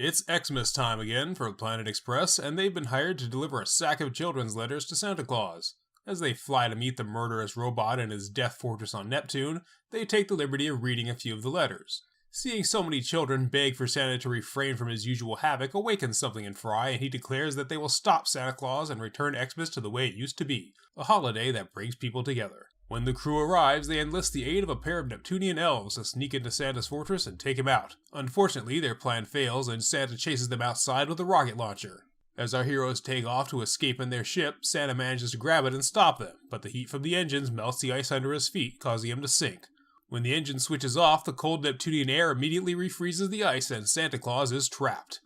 It's Xmas time again for Planet Express, and they've been hired to deliver a sack of children's letters to Santa Claus. As they fly to meet the murderous robot in his death fortress on Neptune, they take the liberty of reading a few of the letters. Seeing so many children beg for Santa to refrain from his usual havoc awakens something in Fry, and he declares that they will stop Santa Claus and return Xmas to the way it used to be, a holiday that brings people together. When the crew arrives, they enlist the aid of a pair of Neptunian elves to sneak into Santa's fortress and take him out. Unfortunately, their plan fails, and Santa chases them outside with a rocket launcher. As our heroes take off to escape in their ship, Santa manages to grab it and stop them, but the heat from the engines melts the ice under his feet, causing him to sink. When the engine switches off, the cold Neptunian air immediately refreezes the ice, and Santa Claus is trapped.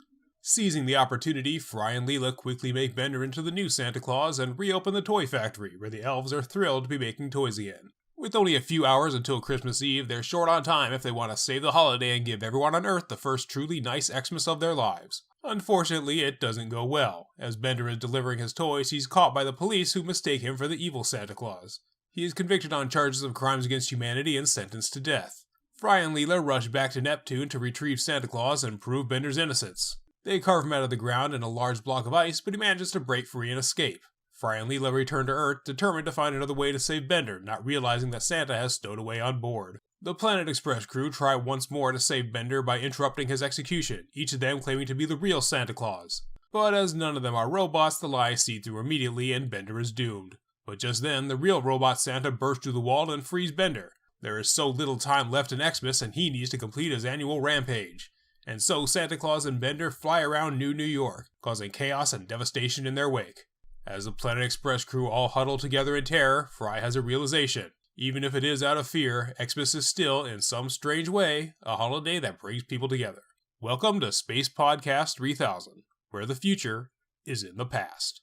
Seizing the opportunity, Fry and Leela quickly make Bender into the new Santa Claus and reopen the toy factory, where the elves are thrilled to be making toys again. With only a few hours until Christmas Eve, they're short on time if they want to save the holiday and give everyone on Earth the first truly nice Xmas of their lives. Unfortunately, it doesn't go well. As Bender is delivering his toys, he's caught by the police who mistake him for the evil Santa Claus. He is convicted on charges of crimes against humanity and sentenced to death. Fry and Leela rush back to Neptune to retrieve Santa Claus and prove Bender's innocence. They carve him out of the ground in a large block of ice, but he manages to break free and escape. Fry and Leela return to Earth, determined to find another way to save Bender, not realizing that Santa has stowed away on board. The Planet Express crew try once more to save Bender by interrupting his execution, each of them claiming to be the real Santa Claus. But as none of them are robots, the lies see through immediately and Bender is doomed. But just then, the real robot Santa bursts through the wall and frees Bender. There is so little time left in Xmas, and he needs to complete his annual rampage. And so Santa Claus and Bender fly around New York, causing chaos and devastation in their wake. As the Planet Express crew all huddle together in terror, Fry has a realization. Even if it is out of fear, Xmas is still, in some strange way, a holiday that brings people together. Welcome to Space Podcast 3000, where the future is in the past.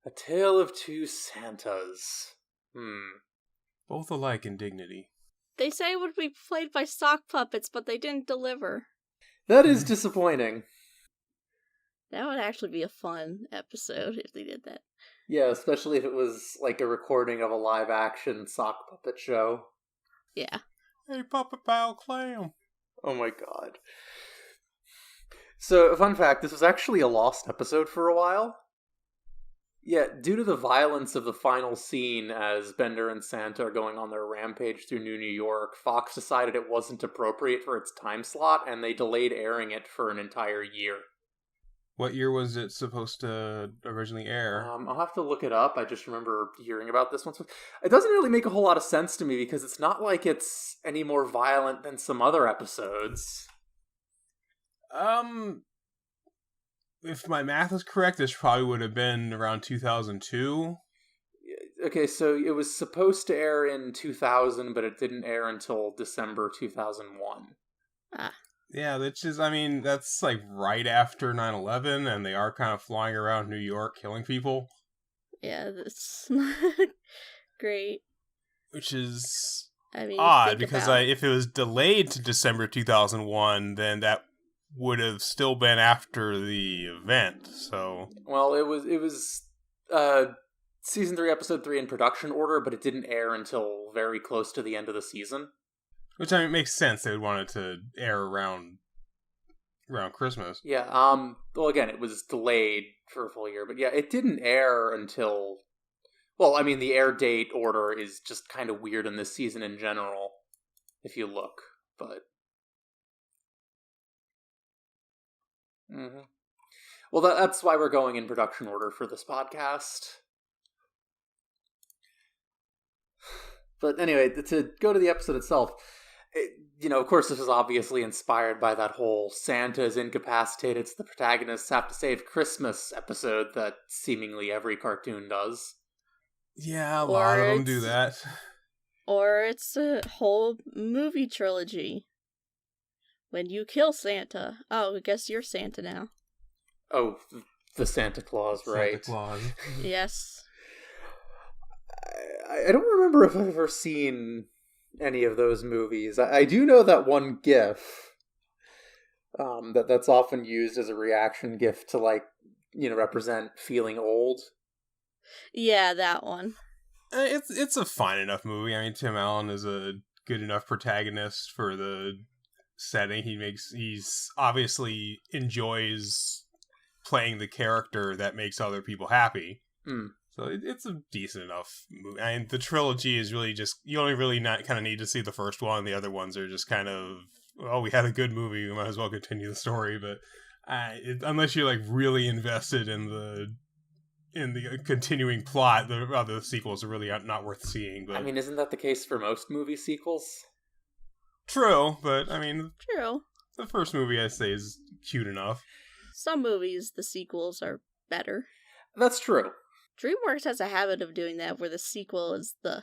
A Tale of Two Santas. Both alike in dignity. They say it would be played by sock puppets, but they didn't deliver. That is disappointing. That would actually be a fun episode if they did that. Yeah, especially if it was like a recording of a live-action sock puppet show. Yeah. Hey, Puppet Pal Clam. Oh my god. So, fun fact, this was actually a lost episode for a while. Yeah, due to the violence of the final scene as Bender and Santa are going on their rampage through New York, Fox decided it wasn't appropriate for its time slot, and they delayed airing it for an entire year. What year was it supposed to originally air? I'll have to look it up. I just remember hearing about this once. It doesn't really make a whole lot of sense to me, because it's not like it's any more violent than some other episodes. If my math is correct, this probably would have been around 2002. Okay, so it was supposed to air in 2000, but it didn't air until December 2001. Yeah, that's like right after 9/11, and they are kind of flying around New York killing people. Yeah, that's not great. Which is odd, because if it was delayed to December 2001, then that would have still been after the event, so... Well, it was Season 3, Episode 3 in production order, but it didn't air until very close to the end of the season. Which, it makes sense. They would want it to air around Christmas. Yeah, well, again, it was delayed for a full year, but yeah, it didn't air until... Well, the air date order is just kind of weird in this season in general, if you look, but... Mm-hmm. Well, that's why we're going in production order for this podcast. But anyway, to go to the episode itself, of course this is obviously inspired by that whole Santa is incapacitated, so the protagonists have to save Christmas episode that seemingly every cartoon does. Yeah, a lot of them do that. Or it's a whole movie trilogy. When you kill Santa. Oh, I guess you're Santa now. Oh, the Santa Claus, right? Santa Claus. Yes. I don't remember if I've ever seen any of those movies. I do know that one GIF That's often used as a reaction gift to, like, represent feeling old. Yeah, that one. It's a fine enough movie. I mean, Tim Allen is a good enough protagonist for the setting. He's obviously enjoys playing the character that makes other people happy. Mm. So it's a decent enough movie. I mean, the trilogy is really just, you only really not kind of need to see the first one. The other ones are just kind of, well, we had a good movie, we might as well continue the story. But unless you're like really invested in the continuing plot, the other sequels are really not worth seeing. But I mean, isn't that the case for most movie sequels? True, but I mean, True. the first movie I say is cute enough. Some movies, the sequels are better. That's true. DreamWorks has a habit of doing that, where the sequel is the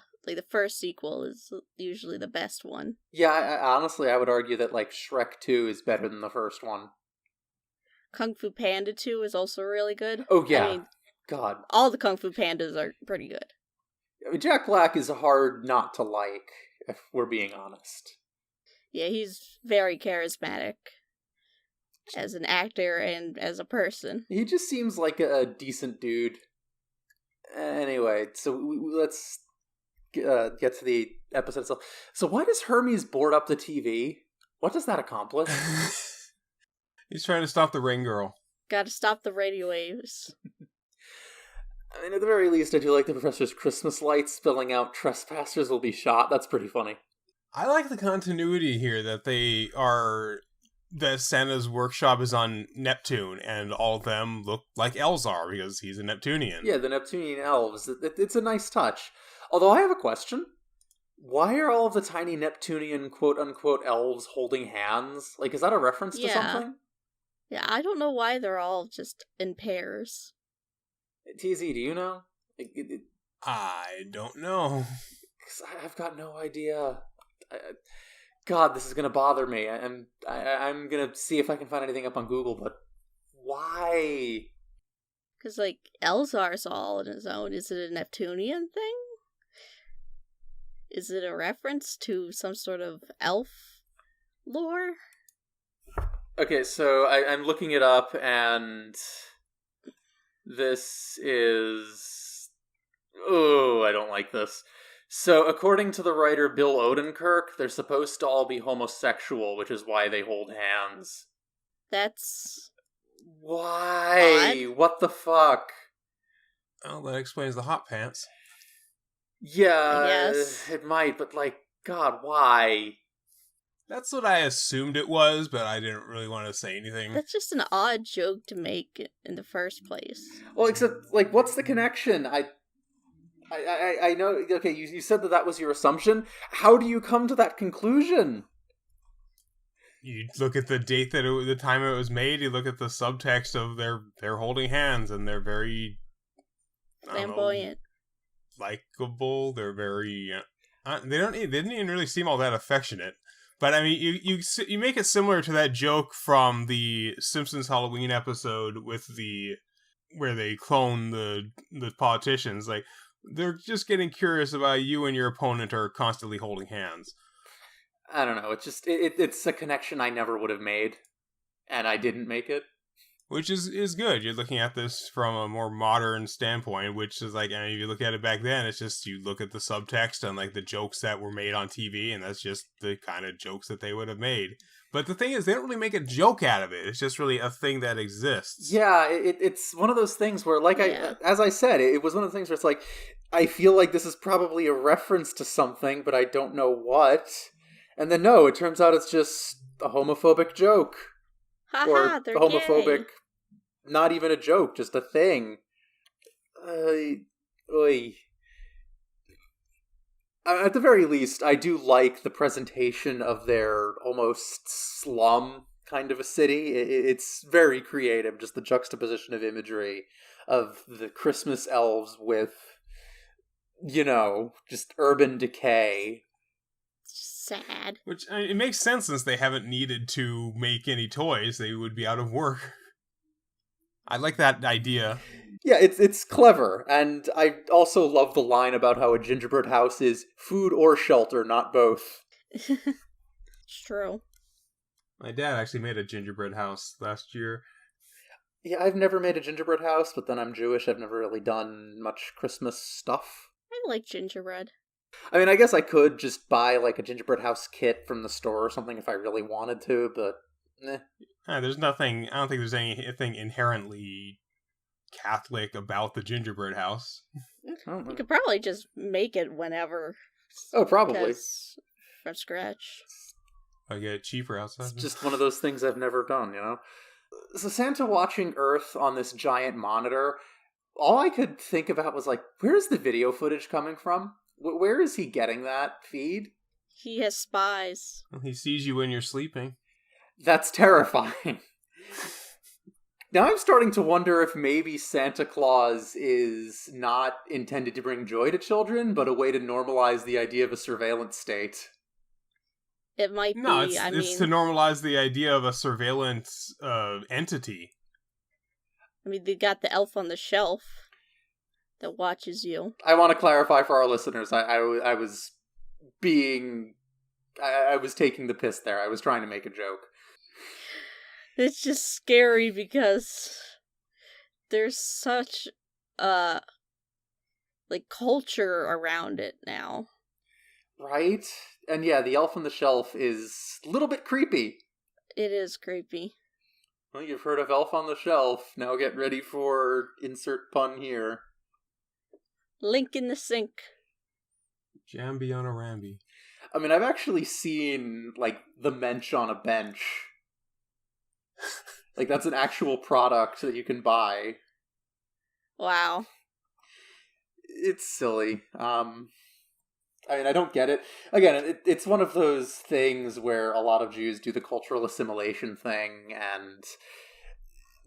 first sequel is usually the best one. Yeah, honestly, I would argue that, like, Shrek 2 is better than the first one. Kung Fu Panda 2 is also really good. Oh, yeah. I mean, God. all the Kung Fu Pandas are pretty good. I mean, Jack Black is hard not to like, if we're being honest. Yeah, he's very charismatic as an actor and as a person. He just seems like a decent dude. Anyway, so let's get to the episode itself. So why does Hermes board up the TV? What does that accomplish? He's trying to stop the Rain Girl. Gotta stop the radio waves. I mean, at the very least, I do like the professor's Christmas lights spelling out "trespassers will be shot." That's pretty funny. I like the continuity here that Santa's workshop is on Neptune, and all of them look like elves are because he's a Neptunian. Yeah, the Neptunian elves. It's a nice touch. Although I have a question. Why are all of the tiny Neptunian quote-unquote elves holding hands? Like, is that a reference to something? Yeah, I don't know why they're all just in pairs. TZ, do you know? I don't know. I've got no idea. God, this is gonna bother me. I'm gonna see if I can find anything up on Google, but why? Because, like, Elzar's all on his own. Is it a Neptunian thing? Is it a reference to some sort of elf lore? Okay, so I'm looking it up, and this is... Oh, I don't like this. So, according to the writer Bill Odenkirk, they're supposed to all be homosexual, which is why they hold hands. That's... Why? odd. What the fuck? Well, that explains the hot pants. Yeah, Yes. it might, but, like, God, why? That's what I assumed it was, but I didn't really want to say anything. That's just an odd joke to make in the first place. Well, except, like, what's the connection? I know, okay, you said that was your assumption. How do you come to that conclusion? You look at the date the time it was made, you look at the subtext of they're holding hands, and they're very... Flamboyant. Likeable. They're very... they didn't even really seem all that affectionate. But, I mean, you make it similar to that joke from the Simpsons Halloween episode where they clone the politicians. Like, they're just getting curious about you and your opponent are constantly holding hands. I don't know, it's just, it's a connection I never would have made, and I didn't make it. Which is good. You're looking at this from a more modern standpoint, which is like, I mean, if you look at it back then, it's just you look at the subtext and like the jokes that were made on TV, and that's just the kind of jokes that they would have made. But the thing is, they don't really make a joke out of it. It's just really a thing that exists. Yeah, it's one of those things where, like, as I said, it was one of the things where it's like, I feel like this is probably a reference to something, but I don't know what. And then no, it turns out it's just a homophobic joke. Haha, they're homophobic, gay. not even a joke, just a thing. At the very least, I do like the presentation of their almost slum kind of a city. It's very creative, just the juxtaposition of imagery of the Christmas elves with, just urban decay. Sad. Which, I mean, it makes sense since they haven't needed to make any toys. They would be out of work. I like that idea. Yeah, it's clever, and I also love the line about how a gingerbread house is food or shelter, not both. It's true. My dad actually made a gingerbread house last year. Yeah, I've never made a gingerbread house, but then I'm Jewish. I've never really done much Christmas stuff. I like gingerbread. I mean, I guess I could just buy like a gingerbread house kit from the store or something if I really wanted to, but There's nothing, I don't think there's anything inherently Catholic about the gingerbread house. You could probably just make it whenever. Oh, probably. From scratch. I get it cheaper outside. It's just one of those things I've never done, you know? So Santa watching Earth on this giant monitor, all I could think about was like, where's the video footage coming from? Where is he getting that feed? He has spies. Well, he sees you when you're sleeping. That's terrifying. Now I'm starting to wonder if maybe Santa Claus is not intended to bring joy to children, but a way to normalize the idea of a surveillance state. It might No, be, it's to normalize the idea of a surveillance entity. I mean, they got the elf on the shelf that watches you. I want to clarify for our listeners, I was being... I was taking the piss there. I was trying to make a joke. It's just scary because there's such culture around it now. Right? And yeah, the elf on the shelf is a little bit creepy. It is creepy. Well, you've heard of Elf on the Shelf. Now get ready for insert pun here. Link in the sink. Jambi on a Rambi. I mean, I've actually seen, like, the mensch on a bench. Like, that's an actual product that you can buy. Wow. It's silly. I mean, I don't get it. Again, it's one of those things where a lot of Jews do the cultural assimilation thing and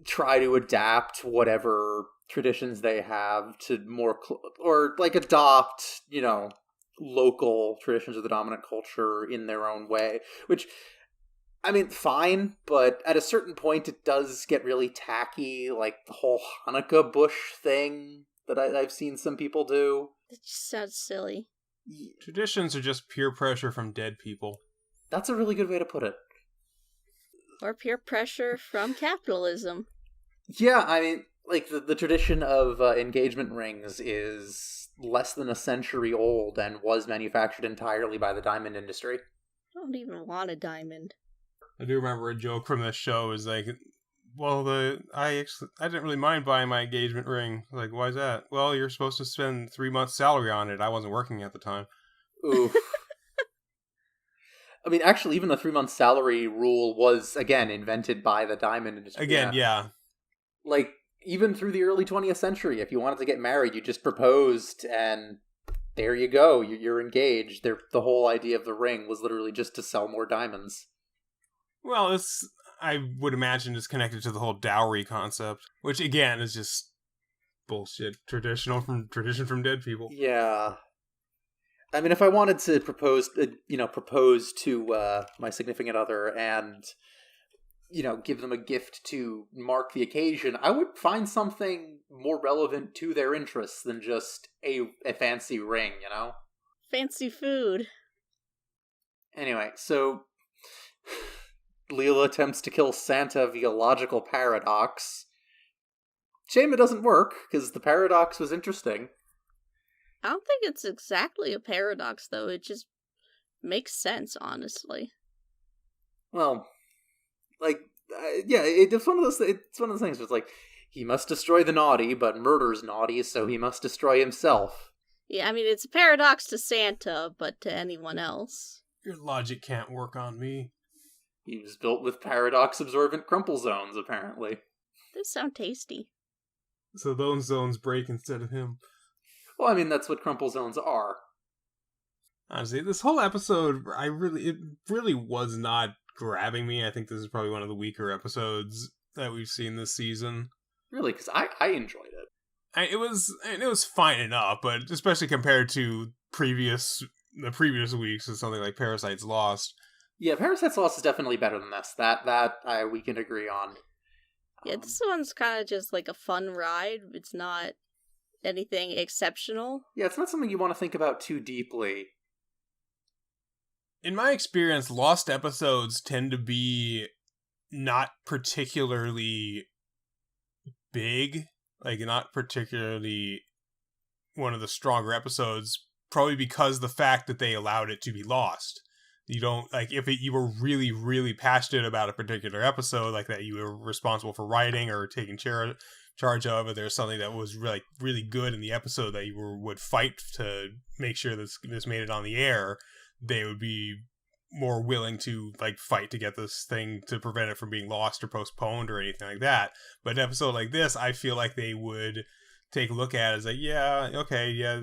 try to adapt whatever traditions they have to more, or like adopt, you know, local traditions of the dominant culture in their own way. Which, I mean, fine, but at a certain point it does get really tacky, like the whole Hanukkah bush thing that I've seen some people do. It just sounds silly. Traditions are just peer pressure from dead people. That's a really good way to put it. Or peer pressure from capitalism. Yeah, I mean, like, the tradition of engagement rings is less than a century old and was manufactured entirely by the diamond industry. I don't even want a diamond. I do remember a joke from this show is like, well, I didn't really mind buying my engagement ring. Like, why is that? Well, you're supposed to spend 3 months' salary on it. I wasn't working at the time. Oof. I mean, actually, even the 3-month salary rule was, again, invented by the diamond industry. Again, yeah. Like, even through the early 20th century, if you wanted to get married, you just proposed, and there you go. You're engaged. The whole idea of the ring was literally just to sell more diamonds. Well, I would imagine is connected to the whole dowry concept, which again is just bullshit. Tradition from dead people. Yeah, I mean, if I wanted to propose to my significant other and give them a gift to mark the occasion, I would find something more relevant to their interests than just a fancy ring. Fancy food. Anyway, so Leela attempts to kill Santa via logical paradox. Shame it doesn't work, because the paradox was interesting. I don't think it's exactly a paradox, though. It just makes sense, honestly. Well, it's one of those. It's one of those things where it's like, he must destroy the naughty, but murder's naughty, so he must destroy himself. Yeah, I mean, it's a paradox to Santa, but to anyone else. Your logic can't work on me. He was built with paradox-absorbent crumple zones, apparently. Those sound tasty. So those zones break instead of him. Well, I mean, that's what crumple zones are. Honestly, this whole episode, it really was not grabbing me. I think this is probably one of the weaker episodes that we've seen this season. Really? Because I enjoyed it. It was fine enough, but especially compared to the previous weeks, is something like Parasite's Lost. Yeah, Parasite's Lost is definitely better than this. We can agree on. Yeah, this one's kind of just like a fun ride. It's not anything exceptional. Yeah, it's not something you want to think about too deeply. In my experience, lost episodes tend to be not particularly big, like not particularly one of the stronger episodes, probably because the fact that they allowed it to be lost. You don't, like, if you were really, really passionate about a particular episode, like that you were responsible for writing or taking charge of, or there's something that was really, really good in the episode that you would fight to make sure this made it on the air, they would be more willing to, like, fight to get this thing to prevent it from being lost or postponed or anything like that. But an episode like this, I feel like they would take a look at it as like, yeah, okay, yeah,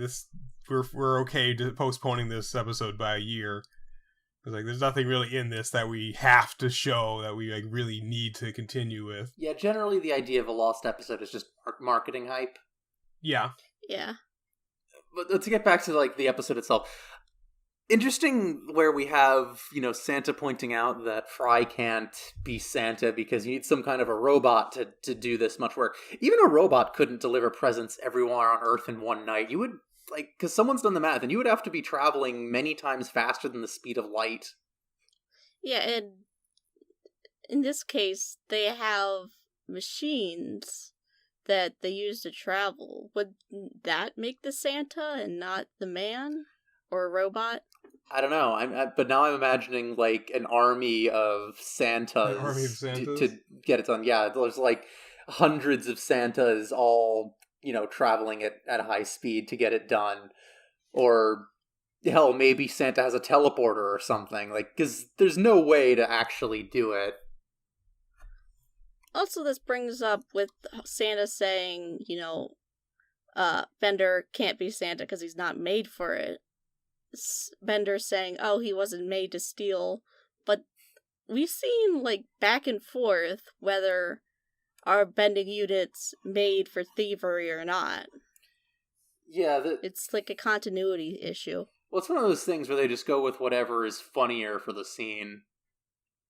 we're okay to postponing this episode by a year. It's like, there's nothing really in this that we have to show that we, like, really need to continue with. Yeah, generally the idea of a lost episode is just marketing hype. Yeah. Yeah. But to get back to, like, the episode itself, interesting where we have, Santa pointing out that Fry can't be Santa because you need some kind of a robot to do this much work. Even a robot couldn't deliver presents everywhere on Earth in one night. You would, like, because someone's done the math, and you would have to be traveling many times faster than the speed of light. Yeah, and in this case, they have machines that they use to travel. Would that make the Santa and not the man? Or a robot? I don't know. But now I'm imagining, like, an army of Santas, to get it done. Yeah, there's like hundreds of Santas all, traveling at high speed to get it done. Or, hell, maybe Santa has a teleporter or something. Like, because there's no way to actually do it. Also, this brings up with Santa saying, Bender can't be Santa because he's not made for it. Bender saying, oh, he wasn't made to steal, but we've seen, like, back and forth whether our bending units made for thievery or not. Yeah, it's like a continuity issue. Well, it's one of those things where they just go with whatever is funnier for the scene.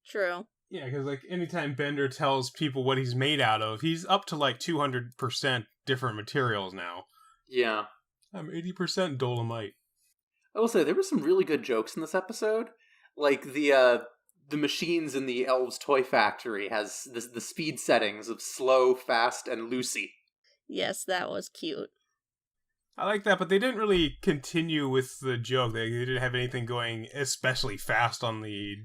True. Yeah, because, like, anytime Bender tells people what he's made out of, he's up to, like, 200% different materials now. Yeah. I'm 80% Dolomite. I will say, there were some really good jokes in this episode. Like, the machines in the Elves Toy Factory has the speed settings of slow, fast, and Lucy. Yes, that was cute. I like that, but they didn't really continue with the joke. They didn't have anything going especially fast on the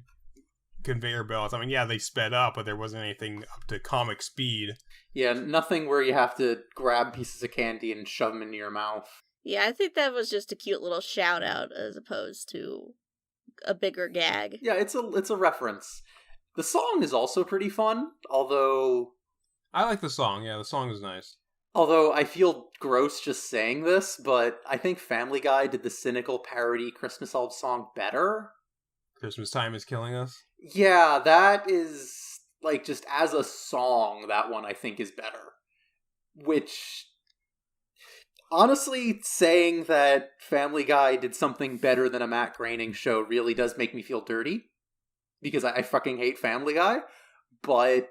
conveyor belts. I mean, yeah, they sped up, but there wasn't anything up to comic speed. Yeah, nothing where you have to grab pieces of candy and shove them into your mouth. Yeah, I think that was just a cute little shout out as opposed to a bigger gag. Yeah, it's a reference. The song is also pretty fun, although I like the song. Yeah, the song is nice. Although I feel gross just saying this, but I think Family Guy did the cynical parody Christmas Elves song better. Christmas Time is Killing Us? Yeah, that is, like, just as a song, that one I think is better. Which, honestly, saying that Family Guy did something better than a Matt Groening show really does make me feel dirty. Because I fucking hate Family Guy. But,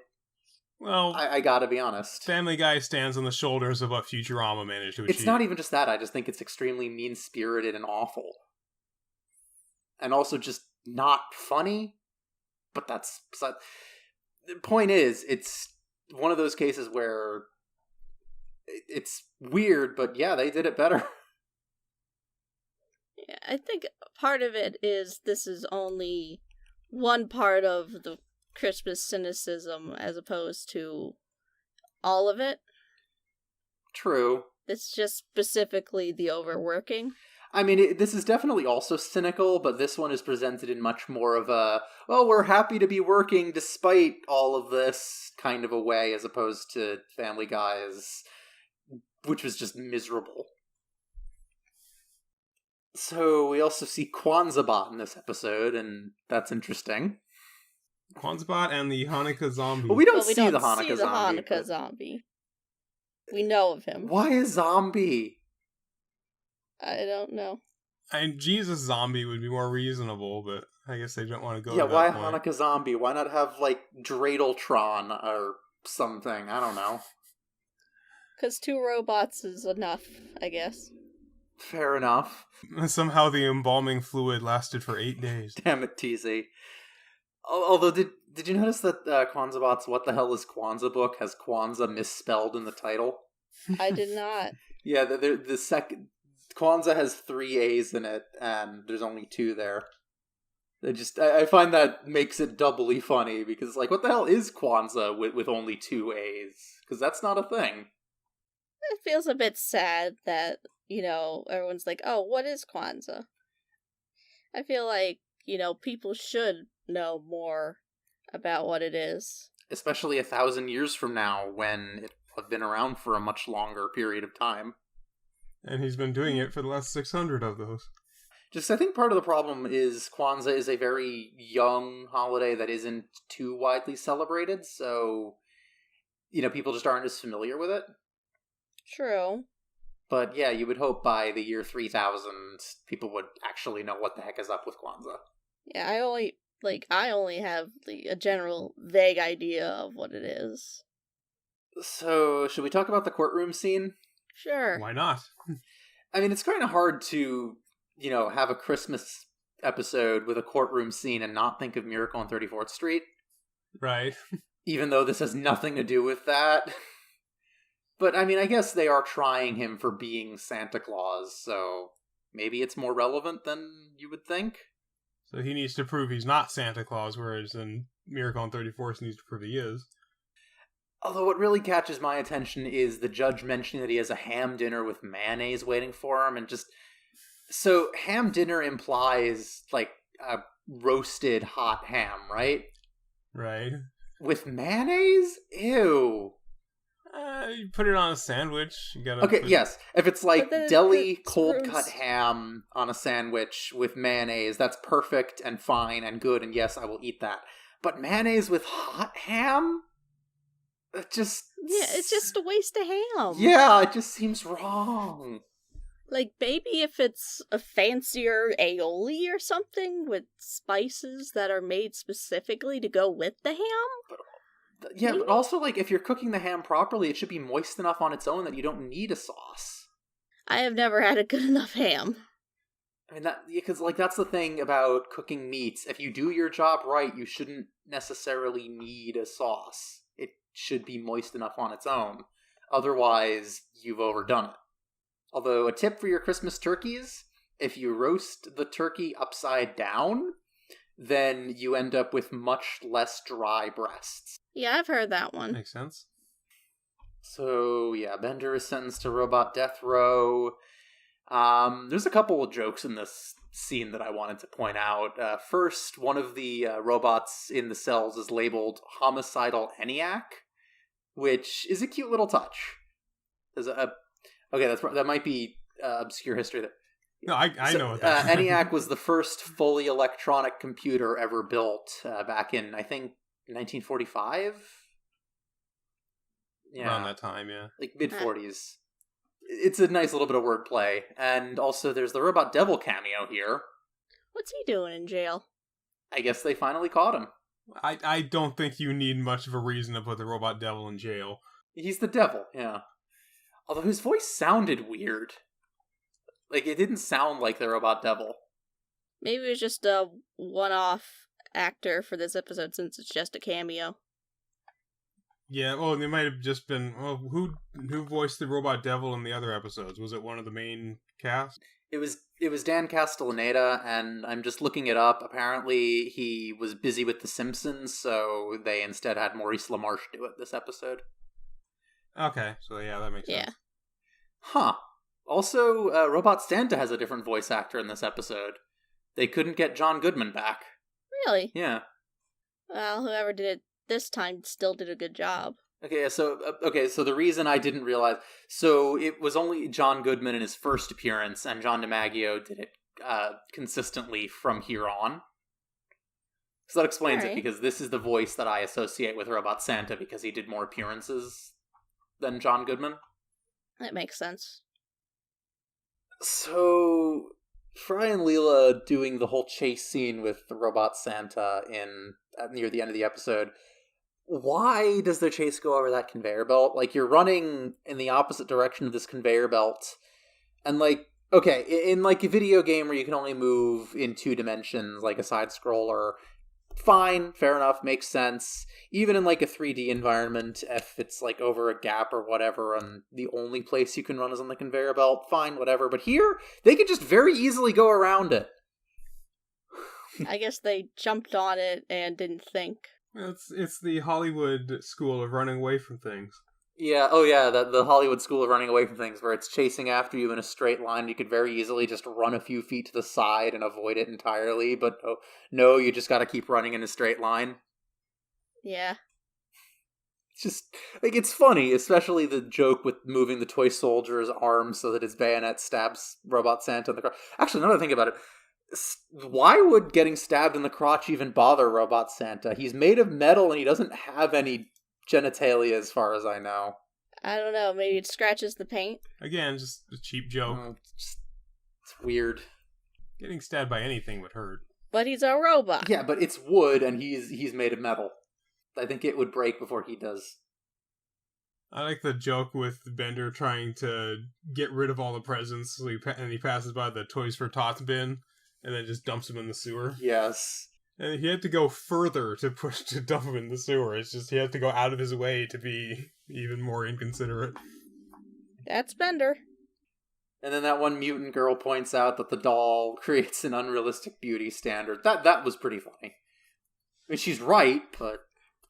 well, I gotta be honest. Family Guy stands on the shoulders of what Futurama managed to achieve. It's not even just that, I just think it's extremely mean-spirited and awful. And also just not funny. But that's... The point is, it's one of those cases where it's weird, but yeah, they did it better. Yeah, I think part of it is this is only one part of the Christmas cynicism as opposed to all of it. True. It's just specifically the overworking. I mean, this is definitely also cynical, but this one is presented in much more of a, well, we're happy to be working despite all of this kind of a way, as opposed to Family Guy's, which was just miserable. So we also see Kwanzaa in this episode, and that's interesting. Kwanzaa and the Hanukkah zombie. Well, we don't see the Hanukkah zombie. We know of him. Why a zombie? I don't know. Jesus zombie would be more reasonable, but I guess they don't want to go to that why point. Hanukkah zombie? Why not have, like, Dreideltron or something? I don't know. Because 2 robots is enough, I guess. Fair enough. Somehow the embalming fluid lasted for 8 days. Damn it, TZ. Although, did you notice that Kwanzaa What the Hell is Kwanzaa book has Kwanzaa misspelled in the title? I did not. Yeah, the second Kwanzaa has 3 A's in it, and there's only 2 there. I find that makes it doubly funny, because, like, what the hell is Kwanzaa with only 2 A's? Because that's not a thing. It feels a bit sad that, everyone's like, oh, what is Kwanzaa? I feel like, people should know more about what it is. Especially 1,000 years from now, when it will have been around for a much longer period of time. And he's been doing it for the last 600 of those. I think part of the problem is Kwanzaa is a very young holiday that isn't too widely celebrated, so, people just aren't as familiar with it. True. But yeah, you would hope by the year 3000, people would actually know what the heck is up with Kwanzaa. Yeah, I only have a general vague idea of what it is. So, should we talk about the courtroom scene? Sure. Why not? I mean, it's kind of hard to, have a Christmas episode with a courtroom scene and not think of Miracle on 34th Street. Right. Even though this has nothing to do with that. But, I mean, I guess they are trying him for being Santa Claus, so maybe it's more relevant than you would think. So he needs to prove he's not Santa Claus, whereas in Miracle on 34th needs to prove he is. Although what really catches my attention is the judge mentioning that he has a ham dinner with mayonnaise waiting for him, and so ham dinner implies, like, a roasted hot ham, right? Right. With mayonnaise? Ew. You put it on a sandwich. Yes. If it's like deli cold-cut gross. ham on a sandwich with mayonnaise, that's perfect and fine and good, and yes, I will eat that. But mayonnaise with hot ham? It's just a waste of ham. Yeah, it just seems wrong. Like, maybe if it's a fancier aioli or something with spices that are made specifically to go with the ham? Yeah, but also, like, if you're cooking the ham properly, it should be moist enough on its own that you don't need a sauce. I have never had a good enough ham. I mean, because, like, that's the thing about cooking meats. If you do your job right, you shouldn't necessarily need a sauce. It should be moist enough on its own. Otherwise, you've overdone it. Although, a tip for your Christmas turkeys, if you roast the turkey upside down, then you end up with much less dry breasts. Yeah, I've heard that one. Makes sense. So, yeah, Bender is sentenced to robot death row. There's a couple of jokes in this scene that I wanted to point out. First, one of the robots in the cells is labeled Homicidal ENIAC, which is a cute little touch. That might be obscure history. No, I know what that is. ENIAC was the first fully electronic computer ever built back in, I think, 1945? Yeah. Around that time, yeah. Like mid-40s. It's a nice little bit of wordplay. And also there's the Robot Devil cameo here. What's he doing in jail? I guess they finally caught him. I don't think you need much of a reason to put the Robot Devil in jail. He's the devil, yeah. Although his voice sounded weird. Like, it didn't sound like the Robot Devil. Maybe it was just a one-off actor for this episode since it's just a cameo. Yeah, well, it might have just been... Well, who voiced the Robot Devil in the other episodes? Was it one of the main cast? It was Dan Castellaneta, and I'm just looking it up. Apparently, he was busy with The Simpsons, so they instead had Maurice LaMarche do it this episode. Okay, so yeah, that makes sense. Huh. Also, Robot Santa has a different voice actor in this episode. They couldn't get John Goodman back. Really? Yeah. Well, whoever did it this time still did a good job. Okay, so the reason I didn't realize... So, it was only John Goodman in his first appearance, and John DiMaggio did it consistently from here on. So that explains it, because this is the voice that I associate with Robot Santa, because he did more appearances than John Goodman. That makes sense. So, Fry and Leela doing the whole chase scene with the Robot Santa near the end of the episode. Why does their chase go over that conveyor belt? Like, you're running in the opposite direction of this conveyor belt, and, like, Okay, in like a video game where you can only move in 2 dimensions, like a side scroller, fine, fair enough, makes sense. Even in like a 3D environment, if it's like over a gap or whatever, and the only place you can run is on the conveyor belt, fine, whatever. But here, they can just very easily go around it. I guess they jumped on it and didn't think. It's the Hollywood school of running away from things. Yeah, oh yeah, the Hollywood school of running away from things, where it's chasing after you in a straight line. You could very easily just run a few feet to the side and avoid it entirely, but no, you just gotta keep running in a straight line. Yeah. It's just, like, it's funny, especially the joke with moving the toy soldier's arm so that his bayonet stabs Robot Santa in the crotch. Actually, now that I think about it, why would getting stabbed in the crotch even bother Robot Santa? He's made of metal and he doesn't have any genitalia as far as I know. I don't know, maybe it scratches the paint? Again, just a cheap joke. It's weird. Getting stabbed by anything would hurt. But he's a robot. Yeah, but it's wood and he's made of metal. I think it would break before he does. I like the joke with Bender trying to get rid of all the presents, so he passes by the Toys for Tots bin, and then just dumps them in the sewer. Yes. And he had to go further to dump him in the sewer. It's just he had to go out of his way to be even more inconsiderate. That's Bender. And then that one mutant girl points out that the doll creates an unrealistic beauty standard. That was pretty funny. I mean, she's right, but...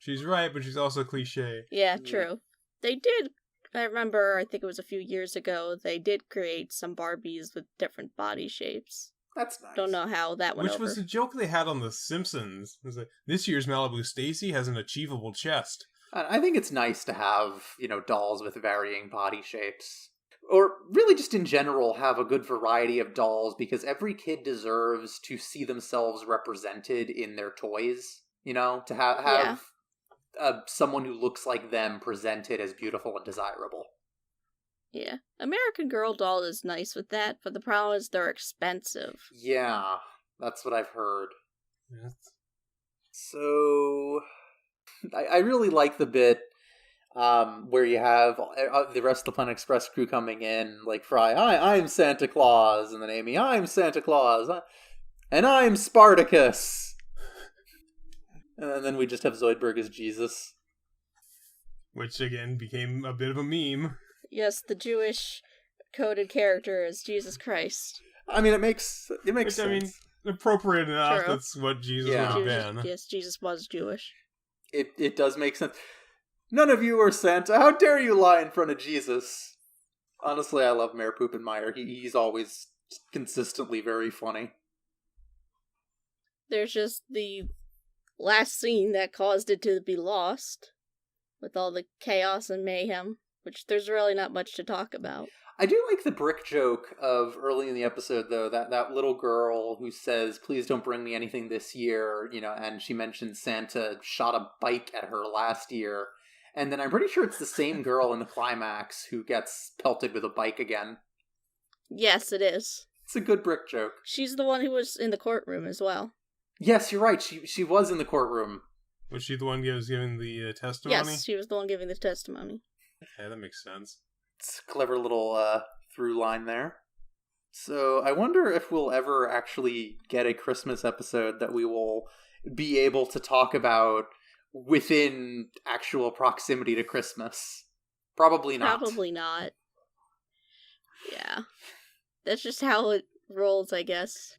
She's right, but she's also cliche. Yeah, true. They did, I remember, I think it was a few years ago, they did create some Barbies with different body shapes. That's nice. Don't know how that went Which over. was a joke they had on The Simpsons. It was like, this year's Malibu Stacy has an achievable chest. I think it's nice to have, dolls with varying body shapes. Or really just in general have a good variety of dolls, because every kid deserves to see themselves represented in their toys. To have someone who looks like them presented as beautiful and desirable. Yeah. American Girl doll is nice with that, but the problem is they're expensive. Yeah, that's what I've heard. Yes. So, I really like the bit where you have the rest of the Planet Express crew coming in, like Fry, I'm Santa Claus, and then Amy, I'm Santa Claus, and I'm Spartacus. And then we just have Zoidberg as Jesus. Which, again, became a bit of a meme. Yes, the Jewish coded character is Jesus Christ. I mean, it makes sense. I mean, appropriate enough, True. That's what Jesus Yeah. would have been. Yes, Jesus was Jewish. It does make sense. None of you are Santa. How dare you lie in front of Jesus? Honestly, I love Mayor Poopenmeyer. He's always consistently very funny. There's just the last scene that caused it to be lost, with all the chaos and mayhem, which there's really not much to talk about. I do like the brick joke of early in the episode, though, that little girl who says, please don't bring me anything this year, and she mentions Santa shot a bike at her last year. And then I'm pretty sure it's the same girl in the climax who gets pelted with a bike again. Yes, it is. It's a good brick joke. She's the one who was in the courtroom as well. Yes, you're right. She was in the courtroom. Was she the one who was giving the testimony? Yes, she was the one giving the testimony. Okay, that makes sense. It's a clever little through line there. So I wonder if we'll ever actually get a Christmas episode that we will be able to talk about within actual proximity to Christmas. Probably not. Probably not. Yeah. That's just how it rolls, I guess.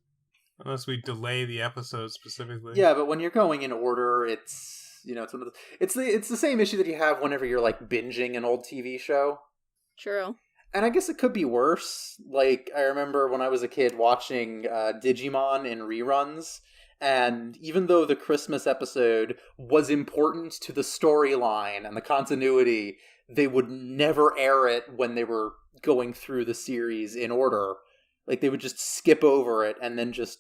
Unless we delay the episode specifically. Yeah, but when you're going in order, it's it's the same issue that you have whenever you're like binging an old TV show. True. And I guess it could be worse. Like, I remember when I was a kid watching Digimon in reruns, and even though the Christmas episode was important to the storyline and the continuity, they would never air it when they were going through the series in order. Like, they would just skip over it and then just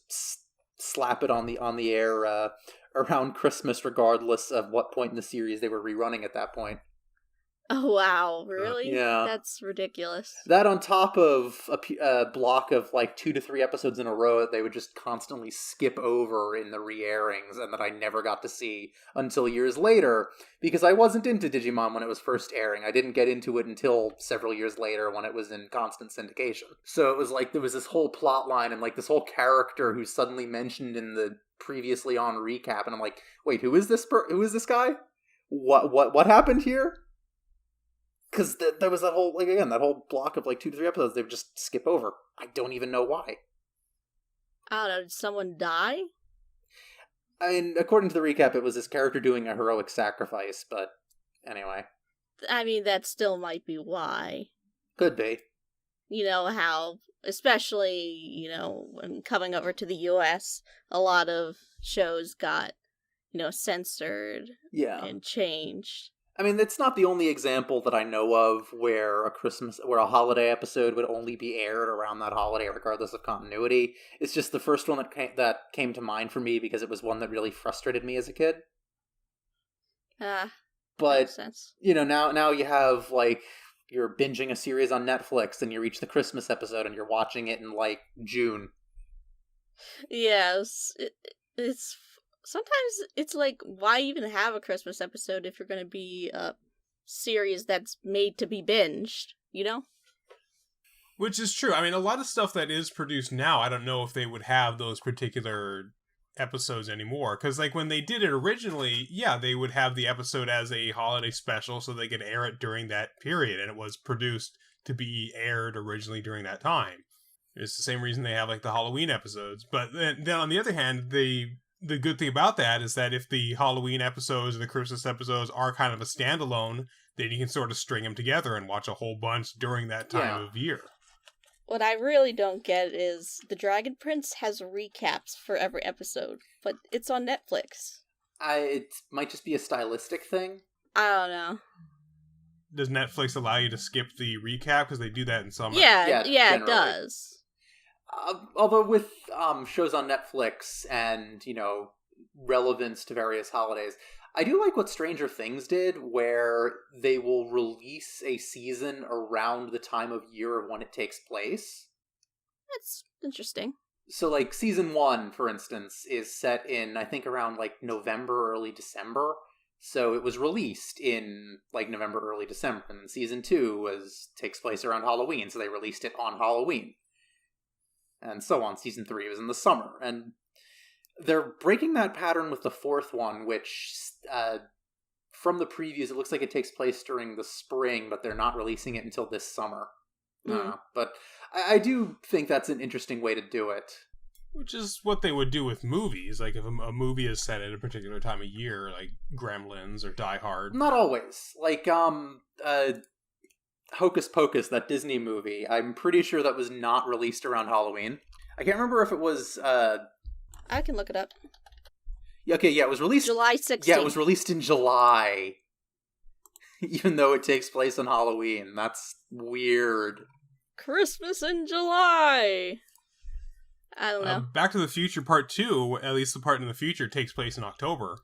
slap it on the air around Christmas, regardless of what point in the series they were rerunning at that point. Oh, wow. Really? Yeah. That's ridiculous. That on top of a block of like 2 to 3 episodes in a row that they would just constantly skip over in the re-airings and that I never got to see until years later because I wasn't into Digimon when it was first airing. I didn't get into it until several years later when it was in constant syndication. So it was like there was this whole plot line and like this whole character who's suddenly mentioned in the previously on recap and I'm like, "Wait, who is this guy? What happened here?" Because there was that whole, like, again, that whole block of, like, 2 to 3 episodes they would just skip over. I don't even know why. I don't know, did someone die? I mean, according to the recap, it was this character doing a heroic sacrifice, but anyway. I mean, that still might be why. Could be. You know how, especially, when coming over to the US, a lot of shows got, censored and changed. I mean, it's not the only example that I know of where a holiday episode would only be aired around that holiday, regardless of continuity. It's just the first one that came to mind for me because it was one that really frustrated me as a kid. But makes sense. Now you have like you're binging a series on Netflix and you reach the Christmas episode and you're watching it in like June. Yes, it's. Sometimes it's like, why even have a Christmas episode if you're going to be a series that's made to be binged, Which is true. I mean, a lot of stuff that is produced now, I don't know if they would have those particular episodes anymore. Because, like, when they did it originally, yeah, they would have the episode as a holiday special so they could air it during that period. And it was produced to be aired originally during that time. It's the same reason they have, like, the Halloween episodes. But then on the other hand, the good thing about that is that if the Halloween episodes or the Christmas episodes are kind of a standalone, then you can sort of string them together and watch a whole bunch during that time of year. What I really don't get is the Dragon Prince has recaps for every episode, but it's on Netflix. It might just be a stylistic thing. I don't know. Does Netflix allow you to skip the recap? Because they do that in some... Yeah, it does. Although with shows on Netflix and, relevance to various holidays, I do like what Stranger Things did, where they will release a season around the time of year of when it takes place. That's interesting. So, like, season 1, for instance, is set in, I think, around, like, November, early December. So it was released in, like, November, early December. And season 2 takes place around Halloween, so they released it on Halloween. And so on. Season 3 was in the summer. And they're breaking that pattern with the 4th one, which, from the previews, it looks like it takes place during the spring, but they're not releasing it until this summer. But I do think that's an interesting way to do it. Which is what they would do with movies. Like, if a movie is set at a particular time of year, like Gremlins or Die Hard. Not always. Like, Hocus Pocus, that Disney movie, I'm pretty sure that was not released around Halloween. I can't remember if it was... I can look it up. Okay, yeah, it was released... July 16th. Yeah, it was released in July. Even though it takes place on Halloween. That's weird. Christmas in July! I don't know. Back to the Future Part 2, at least the part in the future, takes place in October.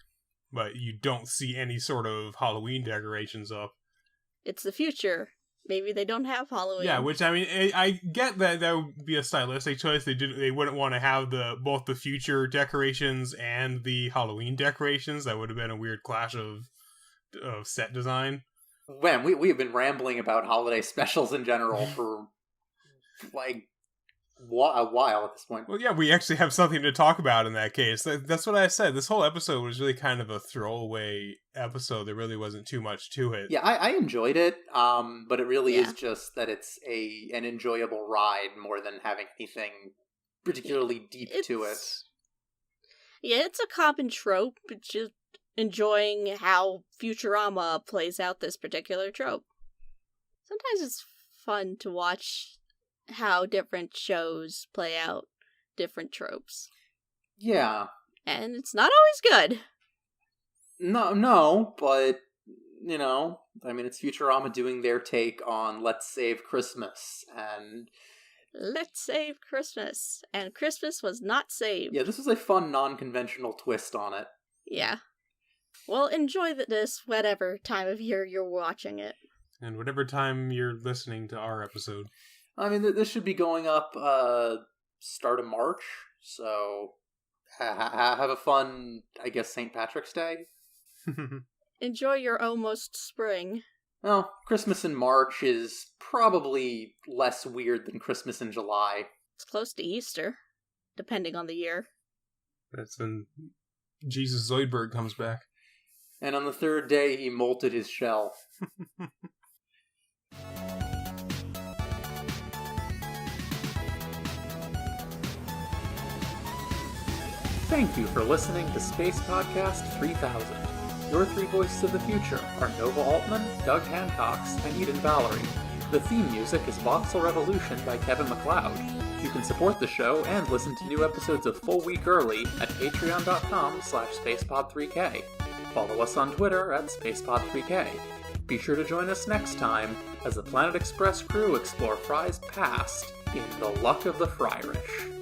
But you don't see any sort of Halloween decorations up. It's the future. Maybe they don't have Halloween. Yeah, which, I mean, I get that would be a stylistic choice. They wouldn't want to have both the future decorations and the Halloween decorations. That would have been a weird clash of set design. Man, we have been rambling about holiday specials in general for, like, a while at this point. Well, yeah, we actually have something to talk about in that case. That's what I said. This whole episode was really kind of a throwaway episode. There really wasn't too much to it. Yeah, I enjoyed it, but it really is just that it's an enjoyable ride more than having anything particularly deep to it. Yeah, it's a common trope, but just enjoying how Futurama plays out this particular trope. Sometimes it's fun to watch how different shows play out different tropes. Yeah. And it's not always good. No, but, I mean, it's Futurama doing their take on Let's Save Christmas, and... Let's save Christmas. And Christmas was not saved. Yeah, this was a fun, non-conventional twist on it. Yeah. Well, enjoy this whatever time of year you're watching it. And whatever time you're listening to our episode. I mean, this should be going up start of March, so have a fun, I guess, St. Patrick's Day. Enjoy your almost spring. Well, Christmas in March is probably less weird than Christmas in July. It's close to Easter, depending on the year. That's when Jesus Zoidberg comes back. And on the third day, he molted his shell. Thank you for listening to Space Podcast 3000. Your three voices of the future are Nova Altman, Doug Hancox, and Eden Valerie. The theme music is Voxel Revolution by Kevin MacLeod. You can support the show and listen to new episodes a full week early at patreon.com/spacepod3k. Follow us on Twitter at spacepod3k. Be sure to join us next time as the Planet Express crew explore Fry's past in The Luck of the Fryrish.